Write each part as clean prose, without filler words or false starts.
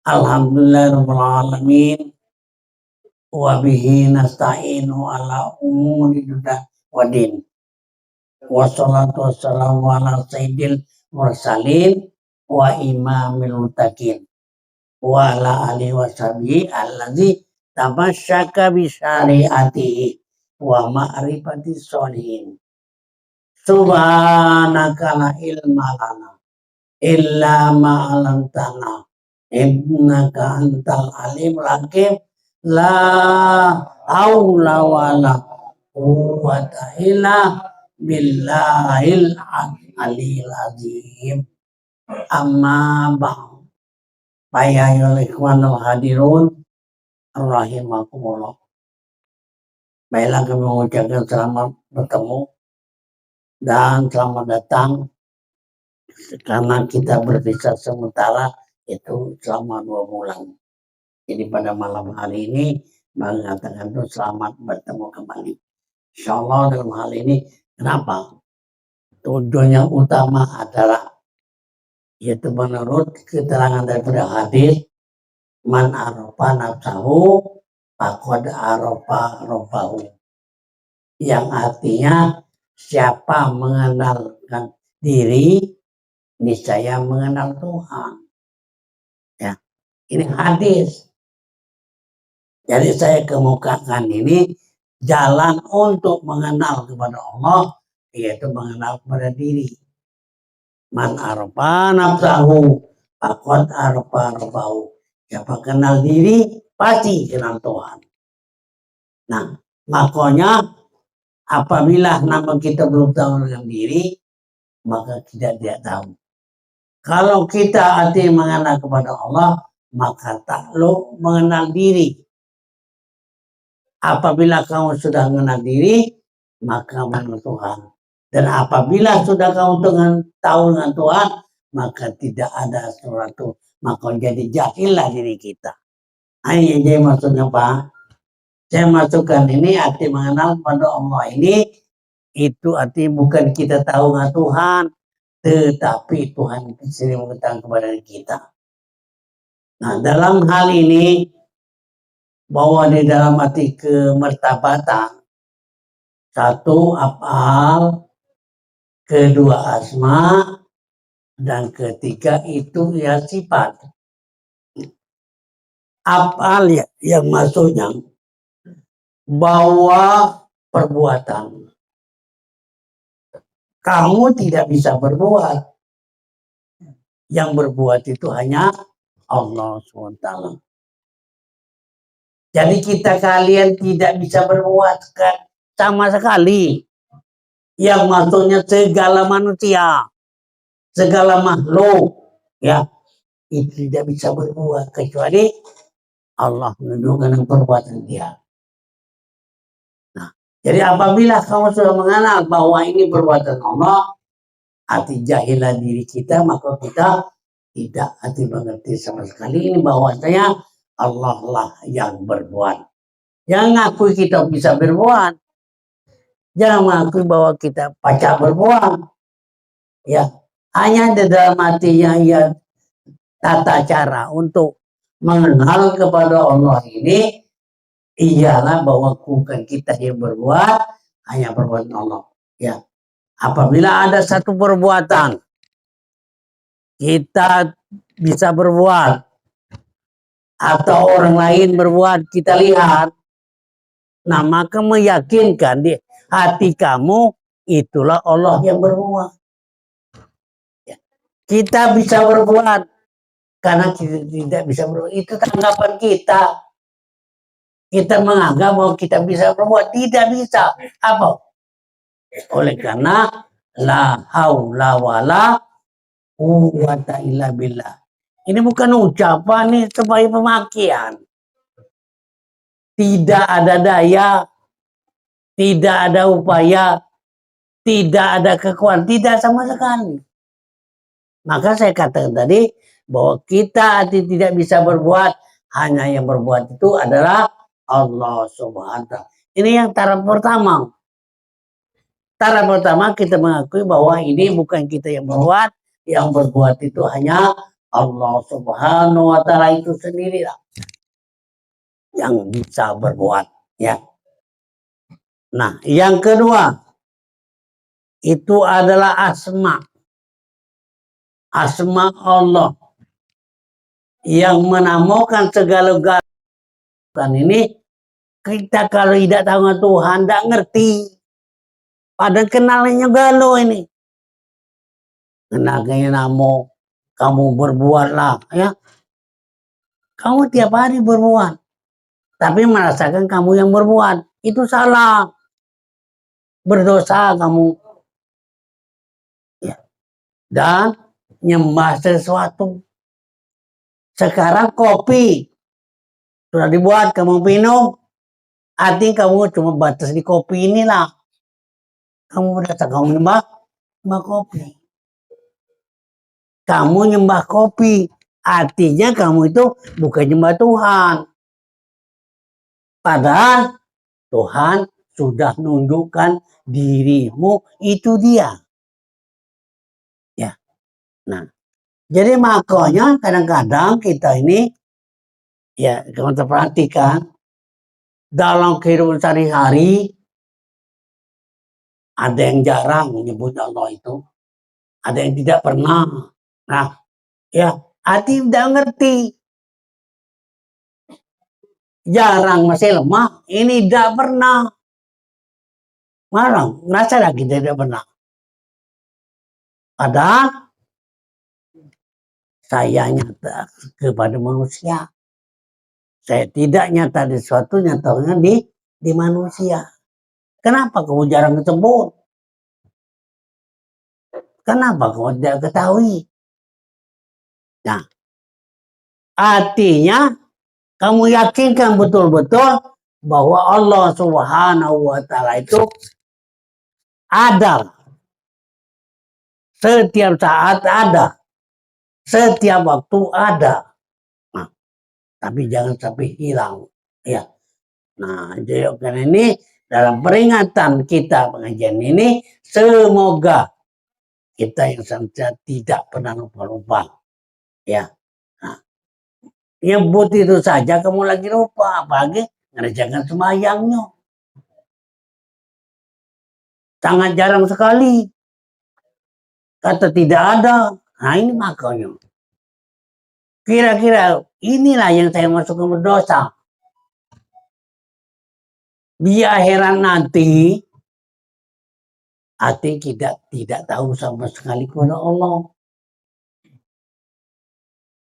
Alhamdulillahirabbil alamin wa bihi nasta'inu ala umuri dunya waddin. Wassalatu wassalamu ala sayyidil mursalin wa imamil muttaqin wa ala alihi washabihi allazi tamasyaka bi syariatihi wa ma'rifati sholihin. Subhanaka la ilma lana illa ma 'allamtana innaka antal alimul hakim. La haula wala quwwata illa billahil aliyil azim. Amma ba'd. Ayyuhal ikhwanul hadirun rahimakumullah. Baiklah, kami mengucapkan selamat bertemu dan selamat datang karena kita berpisah sementara itu selama 2 bulan. Jadi pada malam hari ini mengatakan itu selamat bertemu kembali. Insyaallah dalam hal ini kenapa? Tujuan yang utama adalah yaitu menurut keterangan daripada hadis, man arafa nafsahu faqad arafa rabbahu. Yang artinya siapa mengenalkan diri niscaya mengenal Tuhan. Ya, ini hadis. Jadi saya kemukakan ini jalan untuk mengenal kepada Allah, yaitu mengenal kepada diri. Man arafa nafsahu faqad arafa rabbahu. Siapa kenal diri pasti kenal Tuhan. Nah, makanya apabila nama kita belum tahu dengan diri, maka kita tidak tahu. Kalau kita hati mengenal kepada Allah, maka takluk mengenal diri. Apabila kamu sudah mengenal diri, maka mengenal Tuhan. Dan apabila sudah kamu tahu dengan Tuhan, maka tidak ada sesuatu, maka jadi jahillah diri kita. Ini jadi maksudnya Pak. Saya masukkan ini arti mengenal pada Allah ini, itu arti bukan kita tahu dengan Tuhan, tetapi Tuhan sendiri mengetahui kepada kita. Nah, dalam hal ini bahwa di dalam arti kemertabatan, 1 af'al, 2 asma, dan 3 itu ya sifat. Af'al ya, yang maksudnya bahwa perbuatan. Kamu tidak bisa berbuat. Yang berbuat itu hanya Allah SWT. Jadi kalian tidak bisa berbuat sama sekali. Yang maksudnya segala manusia, segala makhluk, ya, itu tidak bisa berbuat kecuali Allah menunjukkan perbuatan dia. Nah, jadi apabila kamu sudah mengenal bahwa ini perbuatan Allah, arti jahilah diri kita, maka kita tidak arti mengerti sama sekali ini bahwasanya Allah lah yang berbuat. Jangan ngakui kita bisa berbuat. Jangan mengakui bahwa kita pacak berbuat. Ya, hanya di dalam hatinya ya tata cara untuk mengenal kepada Allah ini ialah bahwa bukan kita yang berbuat, hanya perbuatan Allah. Ya, apabila ada satu perbuatan kita bisa berbuat atau orang lain berbuat, kita lihat, nah maka meyakinkan di hati kamu itulah Allah yang berbuat. Ya. Kita bisa berbuat karena kita tidak bisa berbuat, itu tanggapan kita. Kita menganggap bahwa kita bisa berbuat, tidak bisa. Apa? Oleh karena la haula wala quwwata illa billah. Ini bukan ucapan, ini sebagai pemakian. Tidak ada daya, tidak ada upaya, tidak ada kekuatan, tidak sama sekali. Maka saya katakan tadi bahwa kita tidak bisa berbuat, hanya yang berbuat itu adalah Allah Subhanahu wa Ta'ala. Ini yang taraf pertama. Taraf pertama kita mengakui bahwa ini bukan kita yang berbuat, yang berbuat itu hanya Allah Subhanahu wa Ta'ala itu sendirilah yang bisa berbuat, ya. Nah, yang kedua itu adalah asma Allah yang menamakan segala galanya ini. Kita kalau tidak tahu Tuhan, tidak ngerti. Padahal kenalnya galau ini. Kenalnya namo, kamu berbuatlah, ya. Kamu tiap hari berbuat, tapi merasakan kamu yang berbuat. Itu salah. Berdosa kamu. Ya. Dan nyembah sesuatu. Sekarang kopi sudah dibuat, kamu minum. Artinya kamu cuma batas di kopi inilah. Kamu berdosa, kamu nyembah kopi. Kamu nyembah kopi. Artinya kamu itu bukan nyembah Tuhan. Padahal Tuhan sudah nunjukkan dirimu itu dia. Ya. Nah, jadi makanya kadang-kadang kita ini, ya, kalau perhatikan dalam kehidupan sehari-hari ada yang jarang menyebut Allah itu, ada yang tidak pernah. Nah, ya, hati tidak ngerti. Jarang, masih lemah, ini tidak pernah. Marah, ngerasa lagi tidak pernah. Padahal saya nyata kepada manusia. Saya tidak nyata di sesuatu, nyatanya di manusia. Kenapa kamu jarang disebut? Kenapa kamu tidak ketahui? Nah, artinya kamu yakinkan betul-betul bahwa Allah Subhanahu wa Ta'ala itu ada. Setiap saat ada. Setiap waktu ada. Nah, tapi jangan sampai hilang. Ya. Nah, jadi karena ini dalam peringatan kita pengajian ini, semoga kita yang senantiasa tidak pernah lupa-lupa. Ya. Nah, nyebut itu saja kamu lagi lupa, apalagi ngerjakan sembahyangnya. Sangat jarang sekali. Kata tidak ada. Nah, ini makanya. Kira-kira inilah yang saya masukkan berdosa. Di akhirat nanti, hati kita tidak tahu sama sekali kepada Allah.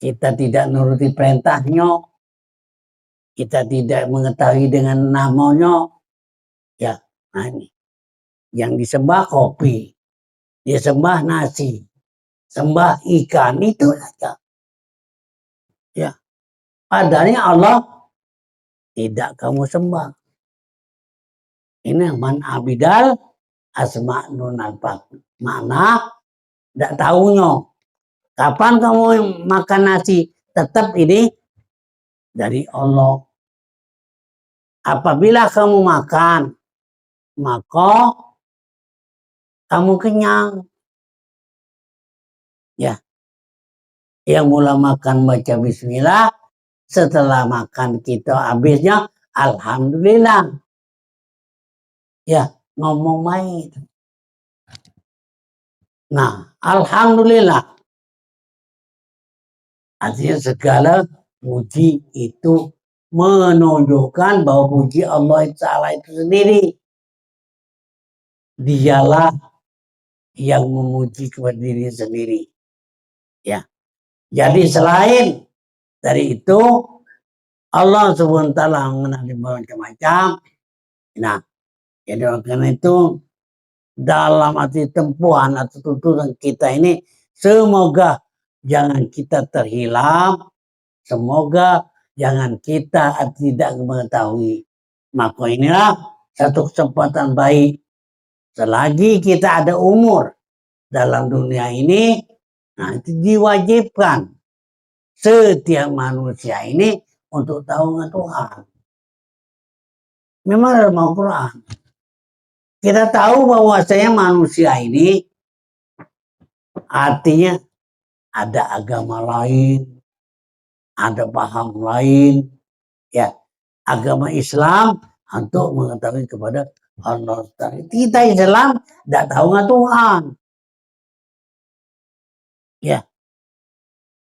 Kita tidak nuruti perintahnya. Kita tidak mengetahui dengan namanya. Ya, nah ini. Yang disembah kopi. Disembah nasi. Sembah ikan. Itu saja. Ya. Padahal Allah tidak kamu sembah. Ini man abidal asma'nun al-faq. Mana tidak tahunya. Kapan kamu makan nasi? Tetap ini dari Allah. Apabila kamu makan, maka kamu kenyang. Ya. Yang mula makan baca bismillah, setelah makan kita habisnya alhamdulillah. Ya, ngomong main. Nah, alhamdulillah. Artinya segala puji itu menunjukkan bahwa puji Allah Ta'ala itu sendiri. Dialah yang memuji kepada diri sendiri. Ya. Jadi selain dari itu, Allah Subhanahu wa Ta'ala mengenali macam-macam. Nah, jadi karena itu dalam arti tempuhan atau tuntunan kita ini, semoga jangan kita terhilang, semoga jangan kita tidak mengetahui. Maka inilah satu kesempatan baik. Selagi kita ada umur dalam dunia ini, nah itu diwajibkan setiap manusia ini untuk tahu dengan Tuhan. Memang dalam Al-Quran kita tahu bahwa saya manusia ini artinya ada agama lain, ada paham lain, ya. Agama Islam untuk mengetahui kepada Allah. Kita Islam tidak tahu nggak Tuhan. Ya,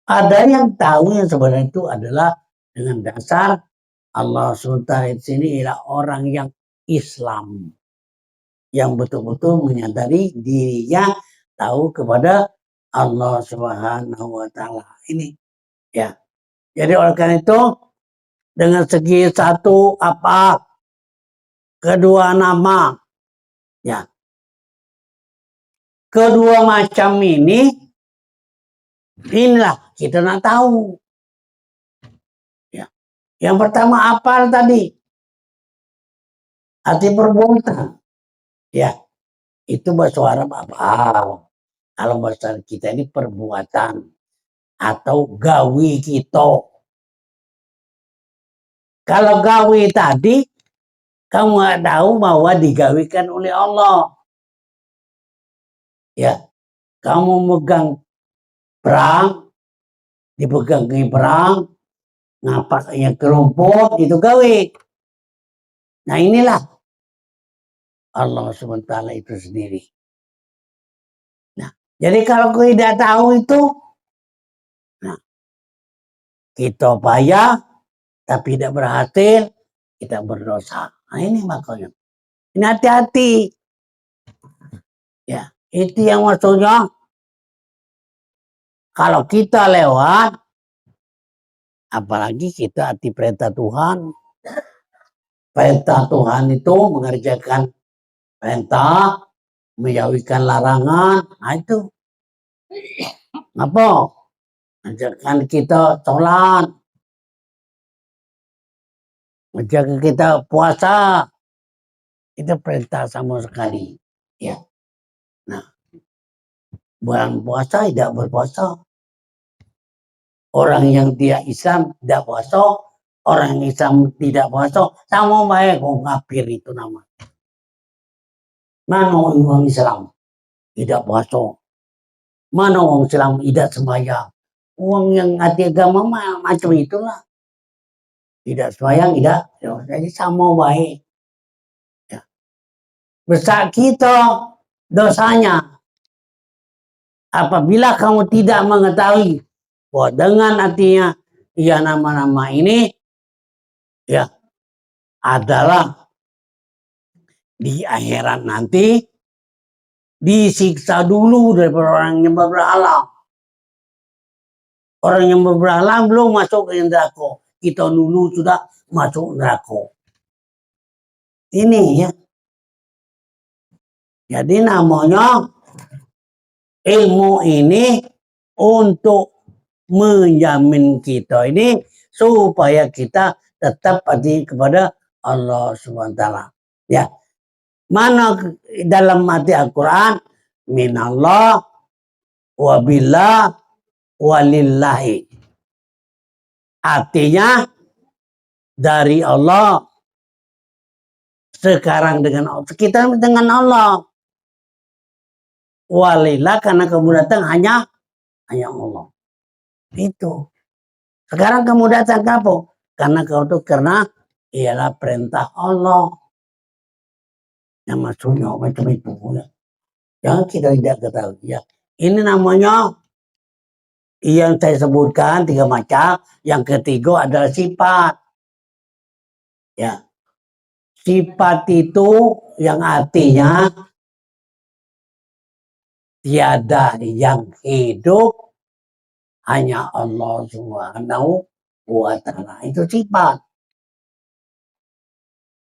ada yang tahu yang sebenarnya itu adalah dengan dasar Allah SWT di sini adalah orang yang Islam, yang betul-betul menyadari dirinya tahu kepada Allah Subhanahu wa Ta'ala. Ini ya. Jadi oleh karena itu dengan segi satu apa, kedua nama, ya, kedua macam ini, inilah kita nak tahu. Ya. Yang pertama apa tadi? Arti perbuatan. Ya, itu bahasa Arab apa? Kalau bahasa kita ini perbuatan atau gawi kita. Kalau gawi tadi, kamu nggak tahu bahwa digawikan oleh Allah. Ya, kamu megang perang, dipegangi perang, ngapaknya kerumput, itu gawe. Nah inilah Allah SWT itu sendiri. Nah, jadi kalau kita tidak tahu itu, nah, kita payah, tapi tidak berhasil, kita berdosa. Nah ini makanya. Ini hati-hati. Ya, itu yang maksudnya kalau kita lewat, apalagi kita hati perintah Tuhan. Perintah Tuhan itu mengerjakan perintah, menjauhkan larangan. Nah itu. Apa? Mengerjakan kita sholat. Menjaga kita puasa. Itu perintah sama sekali. Ya. Nah, bulan puasa tidak berpuasa. Orang yang tidak Islam tidak puasa, orang yang Islam tidak puasa, sama baik kafir itu nama. Mana orang Islam tidak puasa? Mana orang Islam tidak sembahyang? Uang yang hati agama macam itulah. Tidak sembahyang, tidak. Jadi sama baik. Ya. Besar kita dosanya. Apabila kamu tidak mengetahui bahwa dengan artinya ya nama-nama ini ya adalah di akhirat nanti disiksa dulu daripada orang yang berhala. Orang yang berhala belum masuk ke neraka. Kita dulu sudah masuk neraka. Ini ya. Jadi namanya ilmu ini untuk menjamin kita ini supaya kita tetap hati kepada Allah SWT. Ya. Mana dalam hati Al-Quran minallah wabillah walillahi. Artinya dari Allah sekarang dengan Allah. Kita dengan Allah. Walillah karena kamu datang hanya Allah. Itu. Sekarang kamu datang ke apa? Karena kau itu karena ialah perintah Allah. Yang maksudnya macam itu. Yang kita tidak ketahui. Ya. Ini namanya yang saya sebutkan 3 macam. Yang ketiga adalah sifat. Ya. Sifat itu yang artinya tiada yang hidup hanya Allah Subhanahu wa Ta'ala. Itu sifat.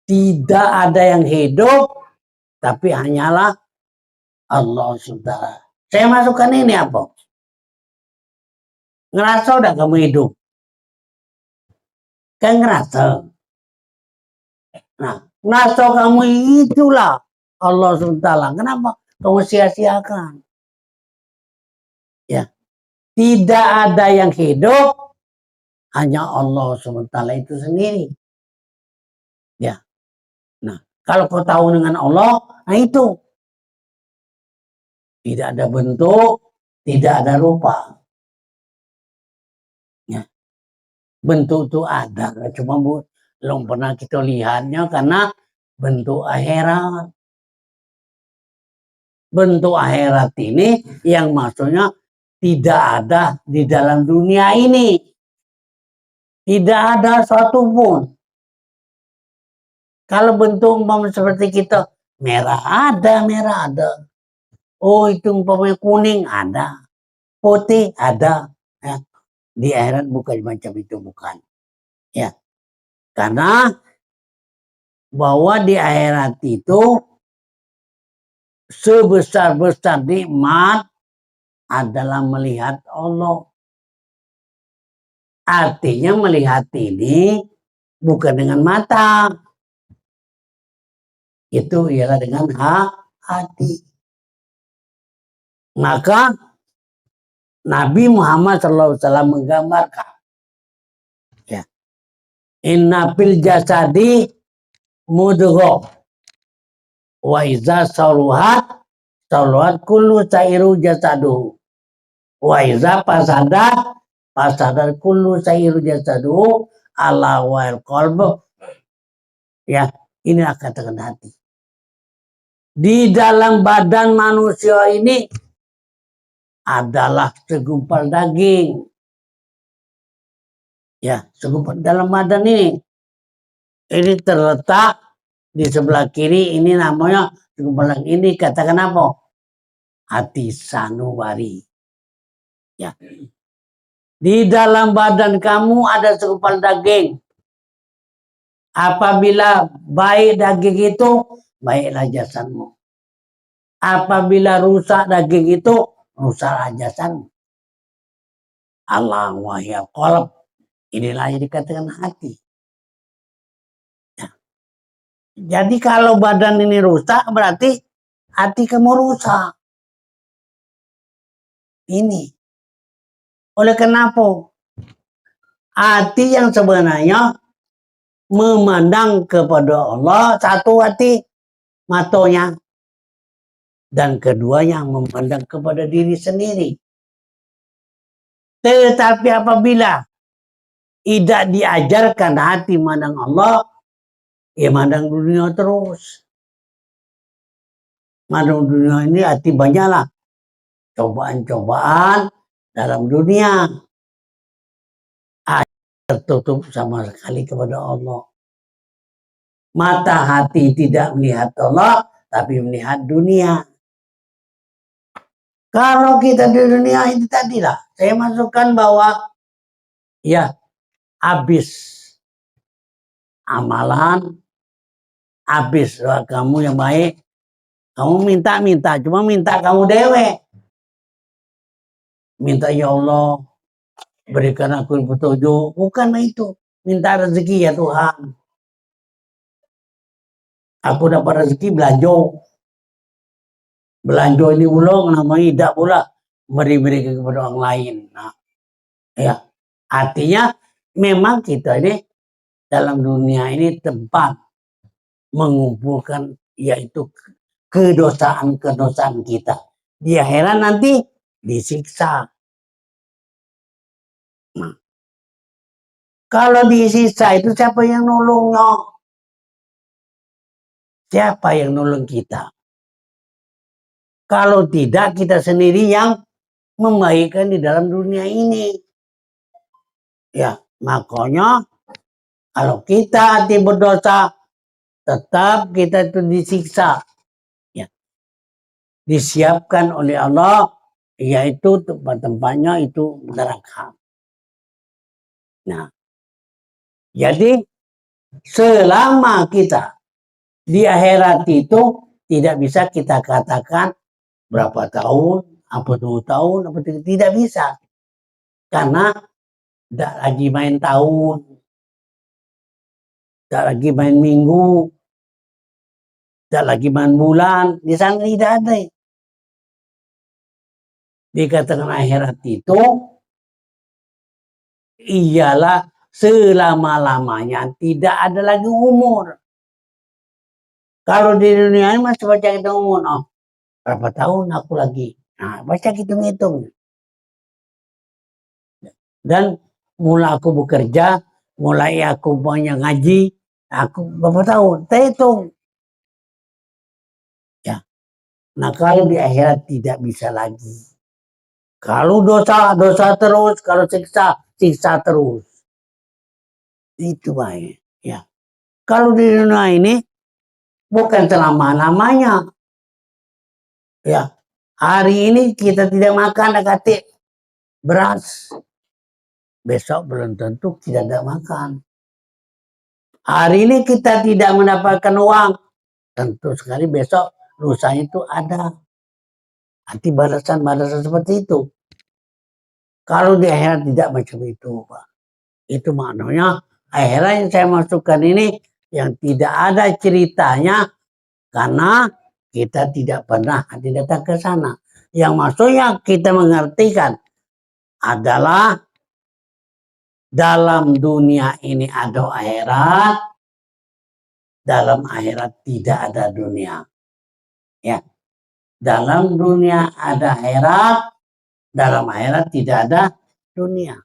Tidak ada yang hidup tapi hanyalah Allah SWT. Saya masukkan ini apa? Ngerasa udah kamu hidup? Kan ngerasa. Nah, ngerasa kamu itulah Allah SWT. Kenapa? Kamu sia-siakan. Ya. Tidak ada yang hidup hanya Allah SWT itu sendiri. Ya. Nah, kalau kau tahu dengan Allah, nah itu. Tidak ada bentuk, tidak ada rupa. bentuk itu ada, cuma belum pernah kita lihatnya karena bentuk akhirat. Bentuk akhirat ini yang maksudnya tidak ada di dalam dunia ini. Tidak ada suatu pun. Kalau bentuk umpama seperti kita, merah ada. Oh, itu umpamanya kuning ada. Putih ada. Ya. Di akhirat bukan macam itu, bukan. Ya. Karena bahwa di akhirat itu sebesar-besar nikmat adalah melihat Allah. Artinya melihat ini bukan dengan mata. Itu ialah dengan hati. Maka Nabi Muhammad SAW menggambarkan, ya, inna fil jasadi mudghah wa iza saluhat kullu sairu jasaduhu wa iza fasada kullu sairu jasaduhu ala wal qalb. Ya, ini akan katakan hati. Di dalam badan manusia ini adalah segumpal daging. Ya, segumpal dalam badan ini. Ini terletak di sebelah kiri, ini namanya segumpal daging. Ini katakan apa? Hati sanubari. Ya. Di dalam badan kamu ada segumpal daging. Apabila baik daging itu, baiklah jasadmu. Apabila rusak daging itu, rusaklah jasadmu. Allah wahya qalb. Inilah yang dikatakan hati. Ya. Jadi kalau badan ini rusak, berarti hati kamu rusak. Ini. Oleh kenapa? Hati yang sebenarnya memandang kepada Allah, satu hati matanya. Dan keduanya memandang kepada diri sendiri. Tetapi apabila tidak diajarkan hati mandang Allah, ya mandang dunia terus. Mandang dunia ini hati banyaklah cobaan-cobaan dalam dunia. Tertutup sama sekali kepada Allah. Mata hati tidak melihat Allah, tapi melihat dunia. Kalau kita di dunia ini tadilah, saya masukkan bahwa ya habis amalan, habis kamu yang baik, kamu minta, cuma minta kamu dewe. Minta ya Allah, berikan aku petunjuk, bukan itu. Minta rezeki ya Tuhan. Aku dapat rezeki belanja. Belanja ini ulang namanya tidak pula beri kepada orang lain. Nah, ya, artinya memang kita ini dalam dunia ini tempat mengumpulkan yaitu kedosaan kita. Di akhirat nanti disiksa. Nah, kalau disiksa itu siapa yang nolongnya? Siapa yang nolong kita? Kalau tidak kita sendiri yang membaikkan di dalam dunia ini. Ya, makanya kalau kita hati berdosa, tetap kita itu disiksa. Ya. Disiapkan oleh Allah, yaitu tempat-tempatnya itu neraka. Nah, jadi selama kita di akhirat itu tidak bisa kita katakan berapa tahun, apa 2 tahun, apa tidak bisa. Karena tidak lagi main tahun, tidak lagi main minggu, tidak lagi main bulan, di sana tidak ada. Dikatakan akhirat itu ialah selama-lamanya, tidak ada lagi umur. Kalau di dunia ini masih baca hitung umur, oh, berapa tahun aku lagi. Nah, baca hitung-hitung. Dan mulai aku bekerja, mulai aku banyak ngaji, aku berapa tahun, saya hitung. Ya. Nah kalau di akhirat tidak bisa lagi. Kalau dosa, dosa terus, kalau siksa, siksa terus. Itu baik. Ya. Kalau di dunia ini bukan selama-lamanya. Ya. Hari ini kita tidak makan, kata beras. Besok belum tentu tidak ada makan. Hari ini kita tidak mendapatkan uang. Tentu sekali besok lusa itu ada. Nanti balasan-balasan seperti itu. Kalau di akhirat tidak macam itu, Pak. Itu maknanya akhirat yang saya masukkan ini yang tidak ada ceritanya karena kita tidak pernah datang ke sana. Yang maksudnya kita mengartikan adalah dalam dunia ini ada akhirat, dalam akhirat tidak ada dunia. Ya. Dalam dunia ada akhirat, dalam akhirat tidak ada dunia.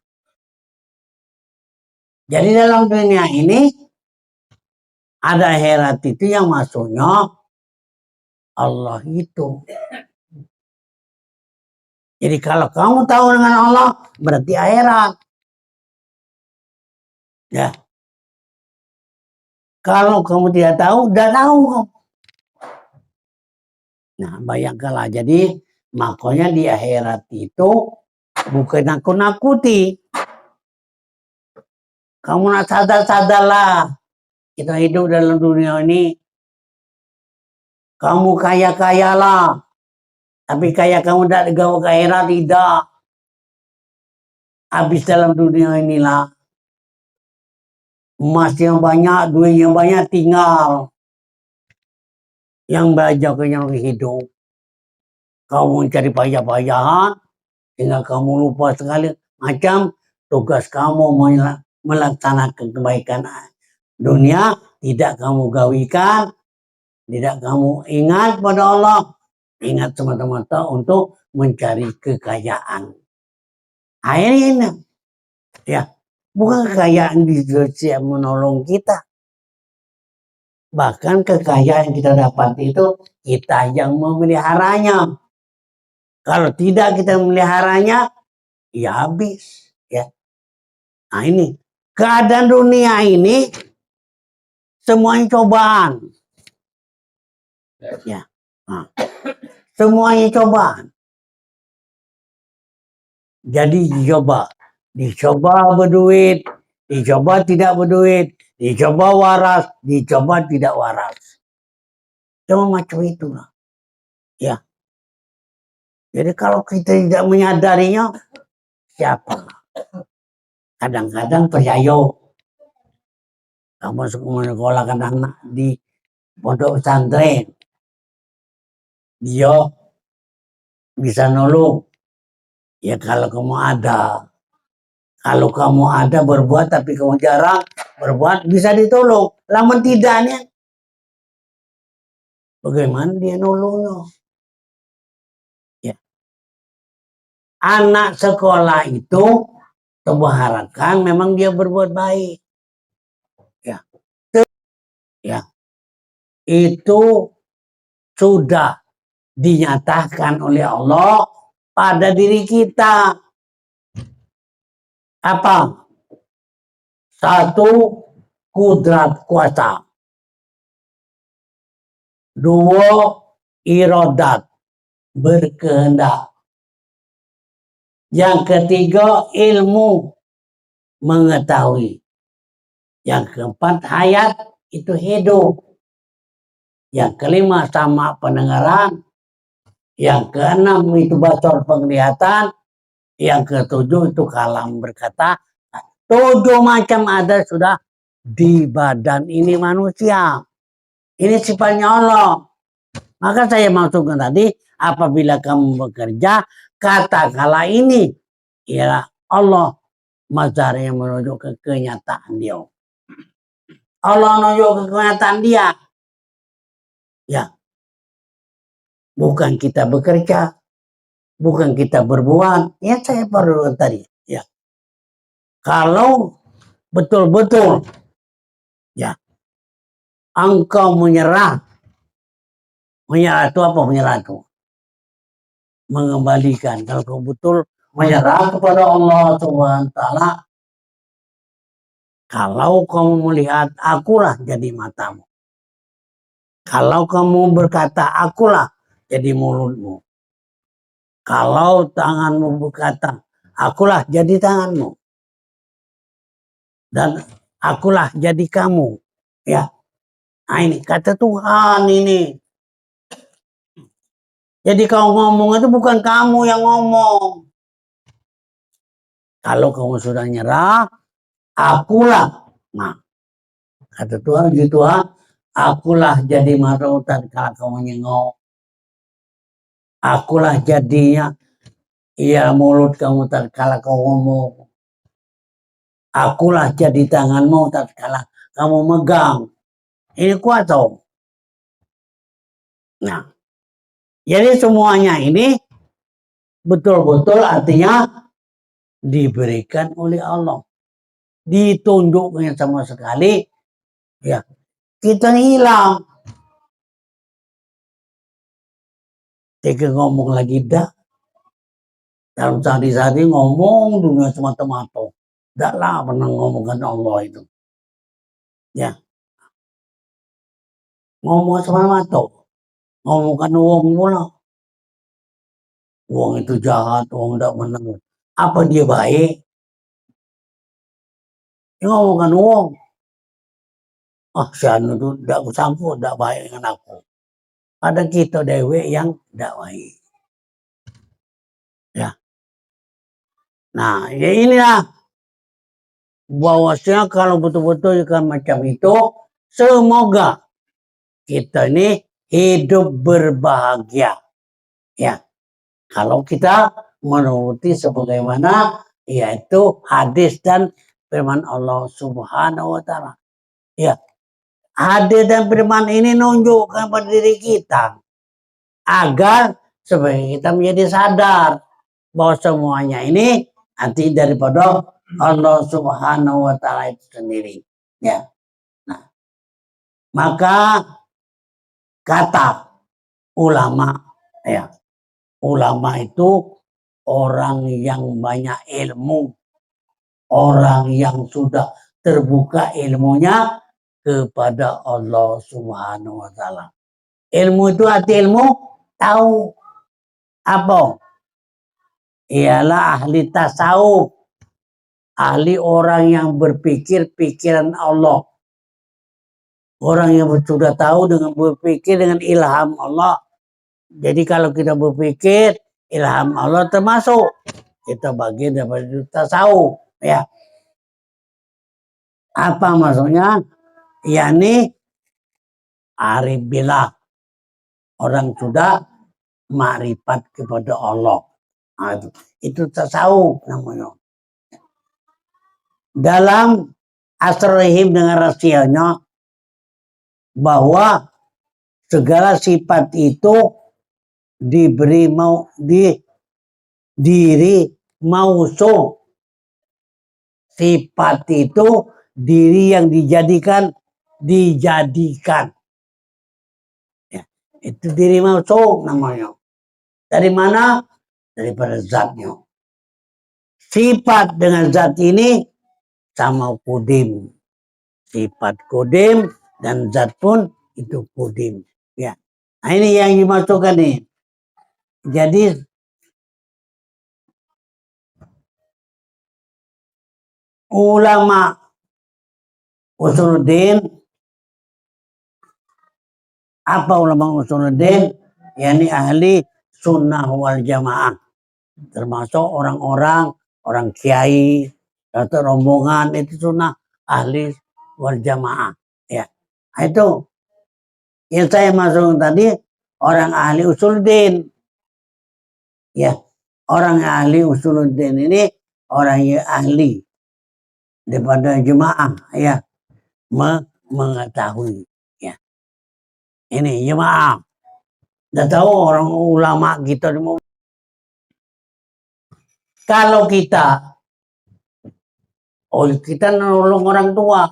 Jadi dalam dunia ini ada akhirat itu yang maksudnya Allah itu. Jadi kalau kamu tahu dengan Allah berarti akhirat. Ya. Kalau kamu tidak tahu, udah tahu. Nah, bayangkanlah. Jadi makanya di akhirat itu bukan nakut-nakuti. Kamu nak sadar-sadarlah. Kita hidup dalam dunia ini. Kamu kaya-kayalah. Tapi kaya kamu tidak digawa ke akhirat, tidak. Habis dalam dunia inilah. Emas yang banyak, duit yang banyak tinggal. Yang belajar yang hidup. Kamu mencari payah-payahan, sehingga kamu lupa sekali. Macam tugas kamu melaksanakan kebaikan dunia, tidak kamu gawikan, tidak kamu ingat pada Allah. Ingat semata-mata untuk mencari kekayaan. Akhirnya, ya, bukan kekayaan di sosial menolong kita. Bahkan kekayaan yang kita dapat itu kita yang memeliharanya. Kalau tidak kita memeliharanya, ya habis. Ya. Nah ini, keadaan dunia ini semuanya cobaan. Ya. Nah, semuanya cobaan. Jadi dicoba berduit, dicoba tidak berduit, dicoba waras, dicoba tidak waras. Cuma macam itulah. Ya. Jadi kalau kita tidak menyadarinya, siapa? Kadang-kadang peryayo. Kamu sekolah anak di pondok pesantren. Dia bisa nolong. Ya kalau kamu ada. Kalau kamu ada berbuat tapi kamu jarang berbuat bisa ditolong. Lamun tidaknya. Bagaimana dia nolongnya? Ya. Anak sekolah itu kebaharan memang dia berbuat baik. Ya. Ya. Itu sudah dinyatakan oleh Allah pada diri kita. Apa? Satu, kudrat kuasa. Dua, irodat, berkehendak. Yang ketiga, ilmu, mengetahui. Yang keempat, hayat, itu hidup. Yang kelima, sama pendengaran. Yang keenam, itu basar penglihatan. Yang ketujuh, itu kalam berkata. 7 macam ada sudah di badan ini manusia. Ini sifatnya Allah. Maka saya maksudkan tadi, apabila kamu bekerja, katakanlah ini ialah Allah mazhar yang menuju ke kenyataan dia. Allah menuju ke kenyataan dia. Ya. Bukan kita bekerja, bukan kita berbuat. Ya saya perlu tadi. Ya. Kalau betul-betul ya engkau menyerah itu apa menyerah itu? Mengembalikan. Kalau kau betul menyerah kepada Allah Subhanahu wa taala, kalau kamu melihat akulah jadi matamu. Kalau kamu berkata akulah jadi mulutmu. Kalau tanganmu berkata akulah jadi tanganmu. Dan akulah jadi kamu. Ya. Nah ini kata Tuhan ini. Jadi kau ngomong itu bukan kamu yang ngomong. Kalau kamu sudah nyerah, akulah. Nah, kata Tuhan gitu akulah jadi marutan kalau kamu nyengok. Akulah jadinya ya mulut kamu tatkala kau ngomong. Akulah jadi tanganmu tatkala kamu megang. Ini kuat toh. Nah, jadi semuanya ini betul-betul artinya diberikan oleh Allah. Ditunjuknya sama sekali, ya kita hilang. Jika ngomong lagi dah, dalam sehari-hari ngomong dunia semata-mata. Tidak lah pernah ngomongkan Allah itu. Ya, ngomong semata-mata. Ngomongkan uang pula. Uang itu jahat, uang tidak menang. Apa dia baik? Dia ngomongkan uang. Si anu itu tidak kusangku, tidak baik dengan aku. Ada kita dewe yang tidak baik. Ya. Nah, ya inilah bahwasanya kalau betul-betul kan macam itu, semoga kita ini hidup berbahagia. Ya. Kalau kita menuruti sebagaimana yaitu hadis dan firman Allah Subhanahu wa taala. Ya. Hadis dan firman ini nunjukkan pada diri kita agar supaya kita menjadi sadar bahwa semuanya ini nanti daripada Allah Subhanahu wa taala itu sendiri. Ya. Nah, maka kata ulama ya. Ulama itu orang yang banyak ilmu, orang yang sudah terbuka ilmunya kepada Allah Subhanahu wa taala. Ilmu itu arti ilmu tahu apa? Ialah ahli tasawuf. Ahli orang yang berpikir pikiran Allah. Orang yang sudah tahu dengan berpikir dengan ilham Allah. Jadi kalau kita berpikir ilham Allah termasuk kita bagian daripada tasawuf, ya. Apa maksudnya? Yani arif billah. Orang sudah makrifat kepada Allah. Nah, itu tasawuf namanya. Dalam asrihim dengan rahasianya bahwa segala sifat itu diberi diri mausuf. Sifat itu diri yang dijadikan. Ya, itu diri mausuf namanya. Dari mana? Daripada zatnya. Sifat dengan zat ini sama kudim. Sifat kudim dan zat pun itu kudim. Ya. Nah ini yang dimasukkan nih. Jadi ulama usuluddin, apa ulama usuluddin? Yani ahli sunnah wal jamaah. Termasuk orang-orang, orang kiai, atau rombongan itu sunnah ahli wal jamaah. Ya. Nah, itu yang saya masuk tadi orang ahli usuluddin. Ya, orang ahli usuluddin ini orang yang ahli daripada jemaah ya mengetahui ya. Ini jemaah. Tidak tahu orang ulama kita kalau kita Oh, kita nolong orang tua.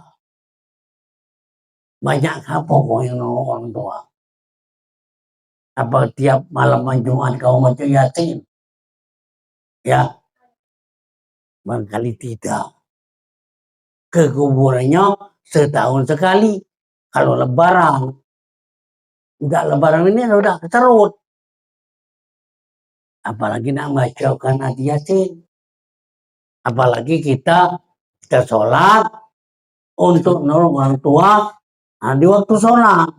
Banyak apa kok yang nolong orang tua? Apa tiap malam Jumat kau baca Yasin? Ya, barangkali tidak. Ke kuburannya setahun sekali. Kalau lebaran, enggak lebaran ini udah keterut. Apalagi nak bacakan ayat Yasin. Apalagi kita sholat untuk nolong orang tua. Nah, di waktu sholat,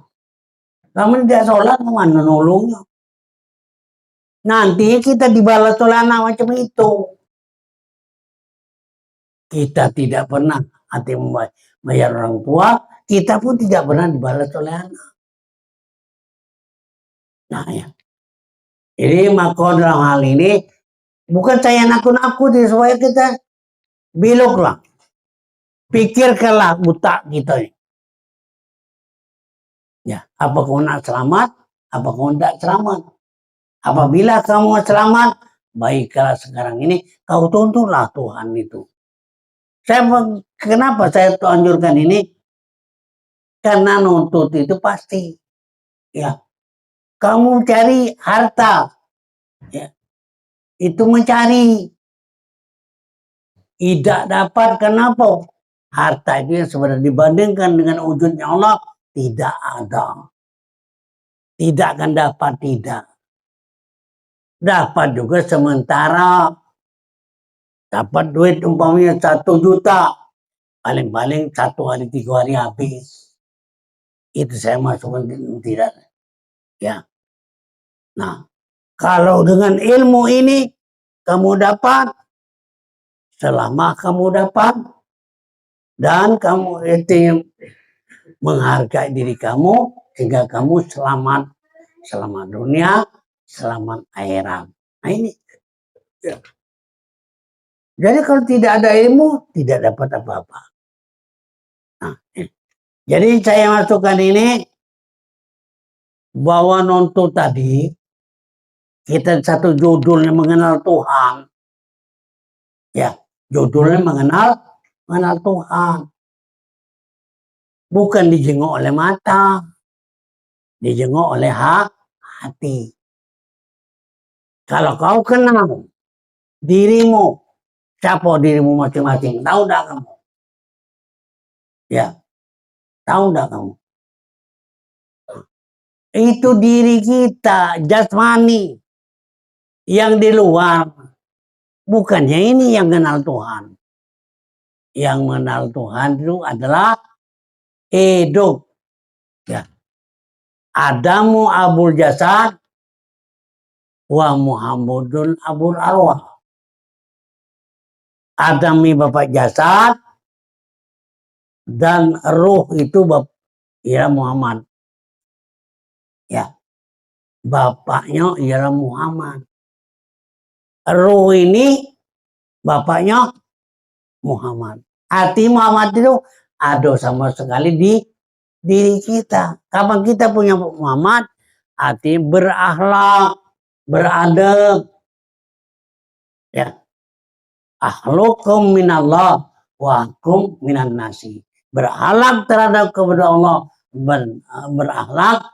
namun tidak sholat mana nolongnya? Nanti kita dibalas oleh anak macam itu. Kita tidak pernah hati membayar orang tua, kita pun tidak pernah dibalas oleh anak. Nah ya, jadi maka dalam hal ini bukan saya nakut-nakut supaya kita beloklah, pikirkanlah buta kita. Ya, apa kau nak selamat, apa kau tidak selamat. Apabila kamu selamat, baiklah sekarang ini kau tuntutlah Tuhan itu. Kenapa saya anjurkan ini? Karena nuntut itu pasti. Ya, kamu cari harta, ya, itu mencari. Tidak dapat, kenapa? Harta itu yang sebenarnya dibandingkan dengan wujudnya Allah, tidak ada. Tidak akan dapat, tidak. Dapat juga sementara. Dapat duit umpamanya 1 juta. Paling-paling 1 hari 3 hari habis. Itu saya masukkan tidak. Ya. Nah, kalau dengan ilmu ini kamu dapat, selama kamu dapat, dan kamu itu menghargai diri kamu, sehingga kamu selamat. Selamat dunia, selamat akhirat. Nah ini. Ya. Jadi kalau tidak ada ilmu, tidak dapat apa-apa. Nah, jadi saya masukkan ini, bahwa nonton tadi, kita satu judulnya mengenal Tuhan. Ya, judulnya mengenal Tuhan. Bukan dijenguk oleh mata, dijenguk oleh hati. Kalau kau kenal dirimu, siapa dirimu masing-masing, tahu enggak kamu? Ya, tahu enggak kamu? Itu diri kita, jasmani. Yang di luar, bukannya ini yang kenal Tuhan. Yang mengenal Tuhan itu adalah hidup. Ya. Adamu abul jasad, wa Muhammadun abul arwah. Adami bapak jasad, dan ruh itu ialah Muhammad. Ya, bapaknya ialah Muhammad. Ruh ini bapaknya Muhammad. Hati Muhammad itu ada sama sekali di diri kita. Kapan kita punya Muhammad, hati berakhlak, beradab. Ya. Akhlukum minallah wa akum minan nasi. Berakhlak terhadap kepada Allah, berakhlak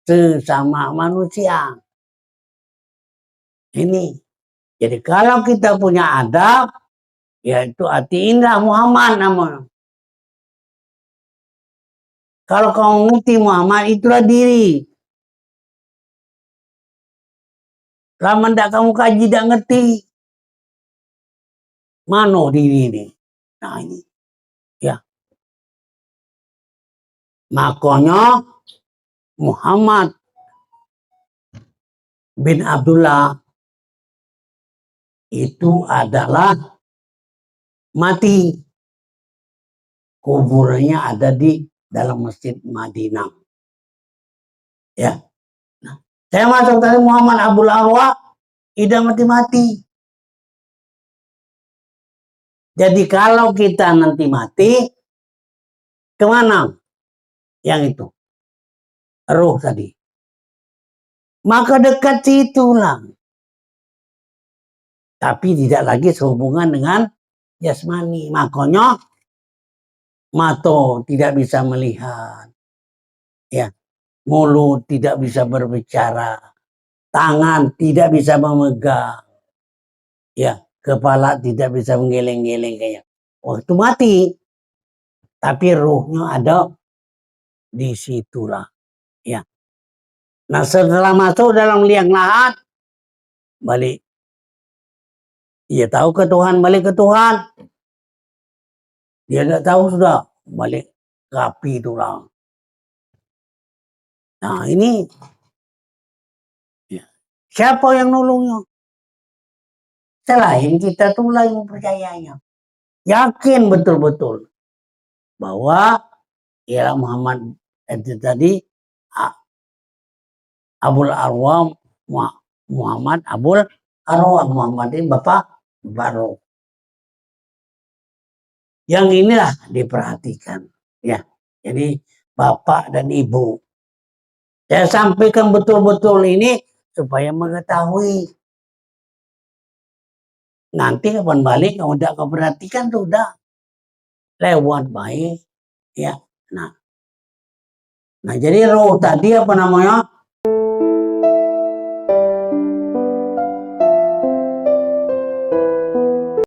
sesama manusia. Ini. Jadi kalau kita punya adab, yaitu hati indah Muhammad namanya. Kalau kau ngerti Muhammad, itulah diri. Lama ndak kamu kaji, tidak ngerti. Mana diri ini? Nah ini. Ya. Makanya Muhammad bin Abdullah itu adalah mati. Kuburannya ada di dalam masjid Madinah. Ya. Nah, saya masuk tadi Muhammad Abul Arwah, tidak mati-mati. Jadi kalau kita nanti mati, kemana? Yang itu. Ruh tadi. Maka dekat situlah. Tapi tidak lagi sehubungan dengan jasmani. Makanya mata tidak bisa melihat, ya, mulut tidak bisa berbicara, tangan tidak bisa memegang, ya, kepala tidak bisa menggeleng-geleng kayak waktu mati, tapi ruhnya ada di situlah, ya. Nah setelah masuk dalam liang lahat, balik, ia tahu ke Tuhan, balik ke Tuhan, dia tidak tahu sudah balik ke api tulang. Nah ini, ya, siapa yang nolongnya? Selain kita tuh yang percayanya, yakin betul-betul bahwa ya Muhammad itu tadi Abul Arwah Muhammad Abul Arwah Muhammad ini Bapak Baru. Yang inilah diperhatikan, ya. Jadi Bapak dan Ibu, saya sampaikan betul-betul ini supaya mengetahui. Nanti kapan balik kalau tidak kau perhatikan tuh udah lewat baik, ya. Nah jadi roh tadi apa namanya